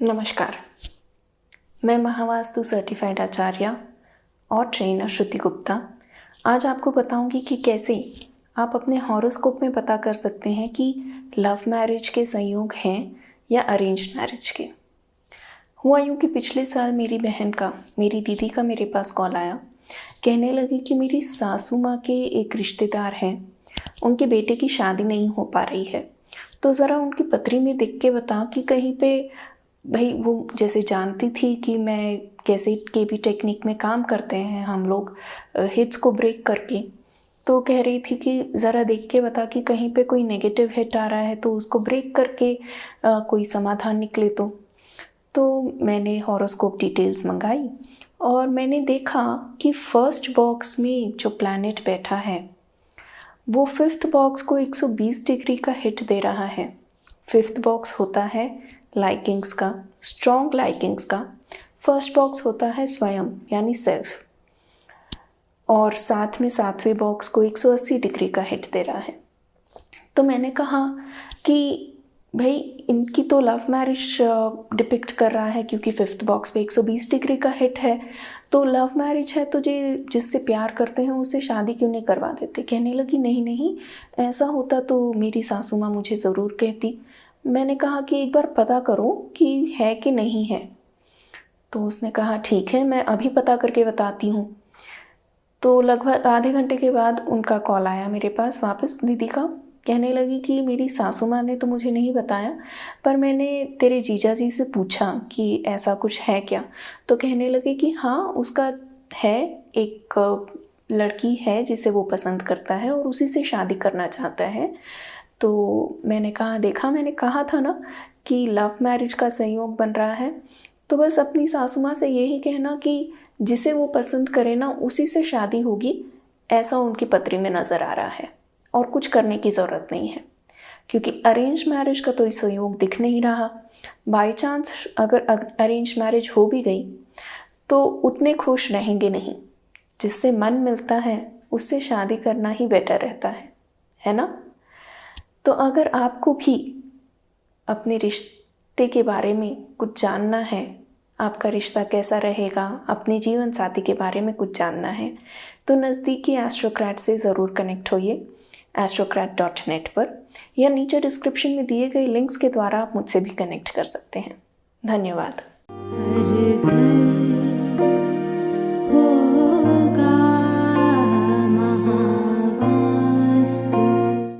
नमस्कार। मैं महावास्तु सर्टिफाइड आचार्य और ट्रेनर श्रुति गुप्ता आज आपको बताऊंगी कि कैसे आप अपने हॉरोस्कोप में पता कर सकते हैं कि लव मैरिज के संयोग हैं या अरेंज्ड मैरिज के। हुआ यूँ कि पिछले साल मेरी दीदी का मेरे पास कॉल आया। कहने लगी कि मेरी सासू माँ के एक रिश्तेदार हैं, उनके बेटे की शादी नहीं हो पा रही है, तो ज़रा उनकी पत्री में देख के बता कि कहीं पे भाई वो जैसे जानती थी कि मैं कैसे के भी टेक्निक में काम करते हैं हम लोग हिट्स को ब्रेक करके। तो कह रही थी कि ज़रा देख के बता कि कहीं पे कोई नेगेटिव हिट आ रहा है तो उसको ब्रेक करके कोई समाधान निकले। तो मैंने हॉरोस्कोप डिटेल्स मंगाई और मैंने देखा कि फर्स्ट बॉक्स में जो प्लैनेट बैठा है वो फिफ्थ बॉक्स को 120 डिग्री का हिट दे रहा है। फिफ्थ बॉक्स होता है लाइकिंग्स का, स्ट्रॉन्ग लाइकिंग्स का। फर्स्ट बॉक्स होता है स्वयं यानी सेल्फ, और साथ में सातवें बॉक्स को 180 डिग्री का हिट दे रहा है। तो मैंने कहा कि भाई इनकी तो लव मैरिज डिपिक्ट कर रहा है क्योंकि फिफ्थ बॉक्स पे 120 डिग्री का हिट है, तो लव मैरिज है तो जिससे प्यार करते हैं उससे शादी क्यों नहीं करवा देते। कहने लगी नहीं नहीं, ऐसा होता तो मेरी सासू माँ मुझे ज़रूर कहती। मैंने कहा कि एक बार पता करो कि है कि नहीं है। तो उसने कहा ठीक है, मैं अभी पता करके बताती हूँ। तो लगभग आधे घंटे के बाद उनका कॉल आया मेरे पास वापस दीदी का। कहने लगी कि मेरी सासू माँ ने तो मुझे नहीं बताया, पर मैंने तेरे जीजा जी से पूछा कि ऐसा कुछ है क्या। तो कहने लगी कि हाँ, उसका है, एक लड़की है जिसे वो पसंद करता है और उसी से शादी करना चाहता है। तो मैंने कहा देखा, मैंने कहा था ना कि लव मैरिज का संयोग बन रहा है। तो बस अपनी सासू माँ से यही कहना कि जिसे वो पसंद करे ना उसी से शादी होगी, ऐसा उनकी पत्री में नज़र आ रहा है और कुछ करने की ज़रूरत नहीं है, क्योंकि अरेंज मैरिज का तो संयोग दिख नहीं रहा। बाय चांस अगर अरेंज मैरिज हो भी गई तो उतने खुश रहेंगे नहीं। जिससे मन मिलता है उससे शादी करना ही बेटर रहता है ना। तो अगर आपको भी अपने रिश्ते के बारे में कुछ जानना है, आपका रिश्ता कैसा रहेगा, अपने जीवन साथी के बारे में कुछ जानना है, तो नज़दीकी एस्ट्रोक्रैट से ज़रूर कनेक्ट होइए astrocrat.net पर, या नीचे डिस्क्रिप्शन में दिए गए लिंक्स के द्वारा आप मुझसे भी कनेक्ट कर सकते हैं। धन्यवाद।